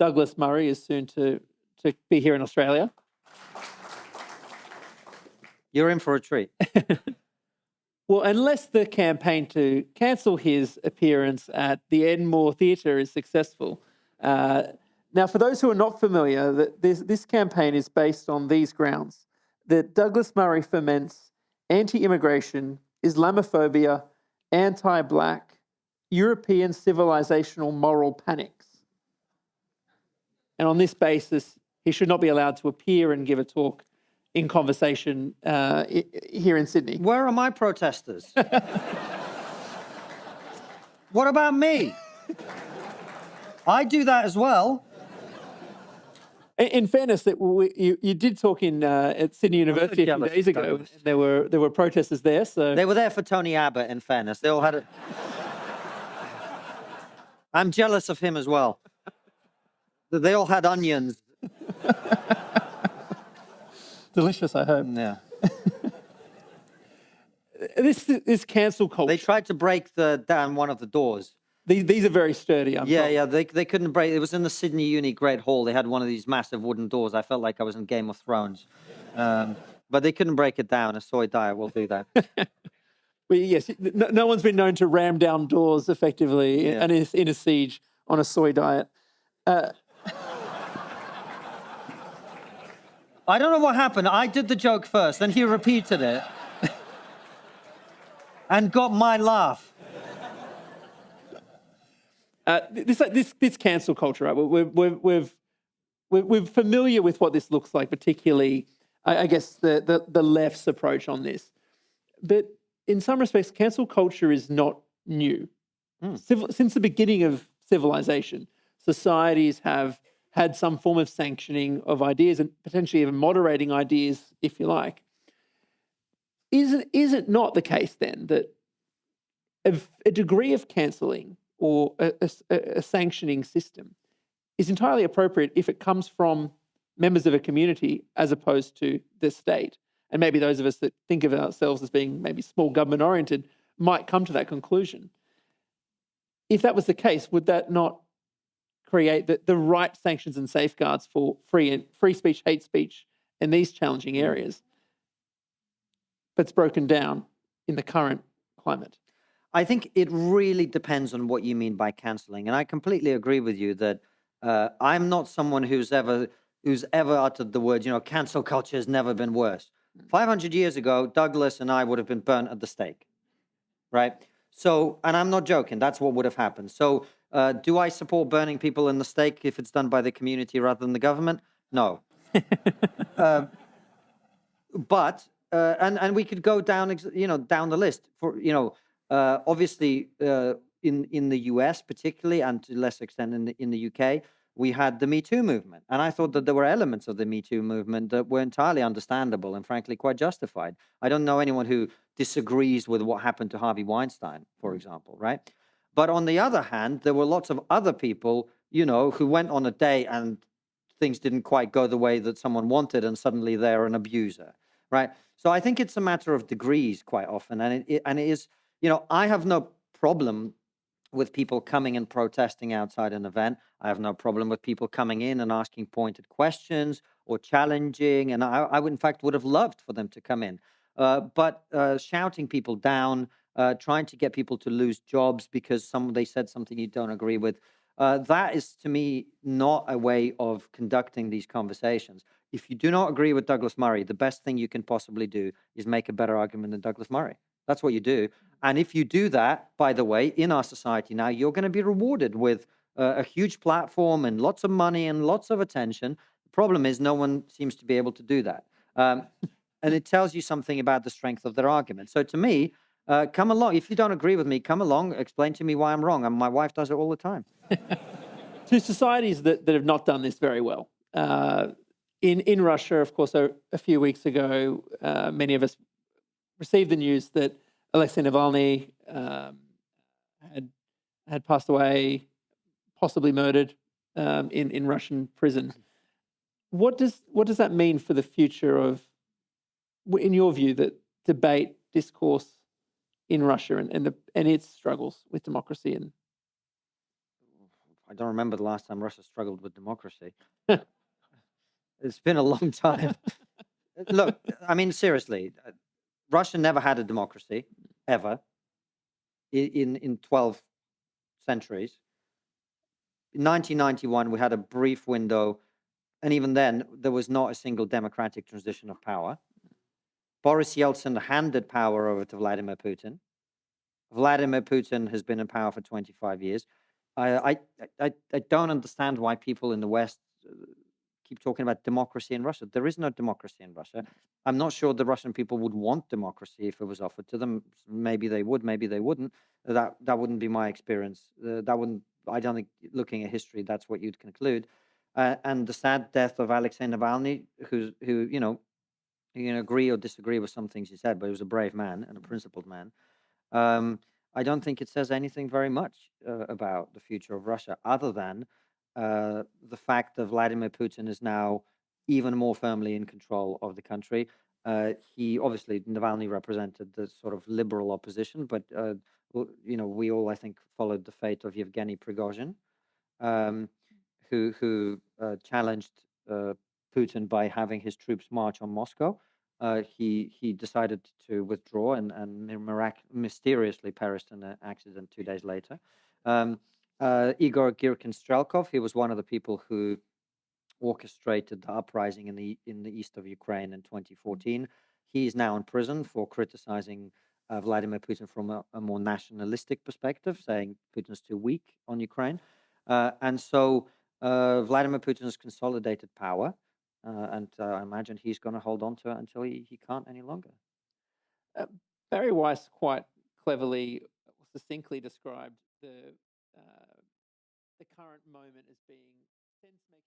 Douglas Murray is soon to be here in Australia. You're in for a treat. Well, unless the campaign to cancel his appearance at the Enmore Theatre is successful. Now, for those who are not familiar, this campaign is based on these grounds: that Douglas Murray foments anti-immigration, Islamophobia, anti-black, European civilizational moral panics. And on this basis, he should not be allowed to appear and give a talk in conversation here in Sydney. Where are my protesters? What about me? I do that as well. In fairness, you did talk at Sydney University a few days ago. There were protesters there, so they were there for Tony Abbott. In fairness, they all had it. I'm jealous of him as well. They all had onions. Delicious, I hope. Yeah. This cancel culture. They tried to break down one of the doors. These are very sturdy. They couldn't break. It was in the Sydney Uni Great Hall. They had one of these massive wooden doors. I felt like I was in Game of Thrones, but they couldn't break it down. A soy diet will do that. Well, yes, no one's been known to ram down doors effectively and in a siege on a soy diet. I don't know what happened. I did the joke first, then he repeated it and got my laugh. This cancel culture, right? We're familiar with what this looks like, particularly, I guess, the left's approach on this. But in some respects, cancel culture is not new. Since the beginning of civilization, societies have had some form of sanctioning of ideas and potentially even moderating ideas, if you like. Is it not the case then that a degree of cancelling or a sanctioning system is entirely appropriate if it comes from members of a community as opposed to the state? And maybe those of us that think of ourselves as being maybe small government oriented might come to that conclusion. If that was the case, would that not create the right sanctions and safeguards for free speech, hate speech in these challenging areas, but it's broken down in the current climate? I think it really depends on what you mean by cancelling. And I completely agree with you that I'm not someone who's ever uttered the words, cancel culture has never been worse. 500 years ago, Douglas and I would have been burnt at the stake, right? So, and I'm not joking, that's what would have happened. So, do I support burning people in the stake if it's done by the community rather than the government? No. But we could go down, down the list. For obviously, in the US particularly, and to less extent in the UK, we had the Me Too movement, and I thought that there were elements of the Me Too movement that were entirely understandable and frankly quite justified. I don't know anyone who disagrees with what happened to Harvey Weinstein, for example, right? But on the other hand, there were lots of other people, who went on a date and things didn't quite go the way that someone wanted, and suddenly they're an abuser, right? So I think it's a matter of degrees quite often, and it is, I have no problem with people coming and protesting outside an event. I have no problem with people coming in and asking pointed questions or challenging, and I would, in fact, would have loved for them to come in. But shouting people down, trying to get people to lose jobs because they said something you don't agree with, that is, to me, not a way of conducting these conversations. If you do not agree with Douglas Murray, the best thing you can possibly do is make a better argument than Douglas Murray. That's what you do. And if you do that, by the way, in our society now, you're going to be rewarded with a huge platform and lots of money and lots of attention. The problem is no one seems to be able to do that. And it tells you something about the strength of their argument. So to me, come along. If you don't agree with me, come along, explain to me why I'm wrong. And my wife does it all the time. To societies that have not done this very well. In Russia, of course, a few weeks ago, many of us received the news that Alexei Navalny had passed away, possibly murdered, in Russian prison. What does that mean for the future of, in your view, the debate, discourse in Russia and its struggles with democracy? And I don't remember the last time Russia struggled with democracy. It's been a long time. Look, I mean, seriously, Russia never had a democracy, ever, in 12 centuries. In 1991, we had a brief window, and even then, there was not a single democratic transition of power. Boris Yeltsin handed power over to Vladimir Putin. Vladimir Putin has been in power for 25 years. I don't understand why people in the West keep talking about democracy in Russia. There is no democracy in Russia. I'm not sure the Russian people would want democracy if it was offered to them. Maybe they would, maybe they wouldn't. That wouldn't be my experience. That wouldn't. I don't think, looking at history, that's what you'd conclude. And the sad death of Alexei Navalny, who you know, you can agree or disagree with some things he said, but he was a brave man and a principled man. I don't think it says anything very much about the future of Russia, other than the fact that Vladimir Putin is now even more firmly in control of the country. He obviously, Navalny represented the sort of liberal opposition, but you know, we all, I think, followed the fate of Yevgeny Prigozhin, um, who challenged Putin by having his troops march on Moscow. He decided to withdraw and mysteriously perished in an accident 2 days later. Igor Girkin-Strelkov, he was one of the people who orchestrated the uprising in the east of Ukraine in 2014. He is now in prison for criticizing Vladimir Putin from a more nationalistic perspective, saying Putin's too weak on Ukraine. And so Vladimir Putin has consolidated power. And I imagine he's going to hold on to it until he can't any longer. Barry Weiss quite cleverly, succinctly described the current moment as being sense-making.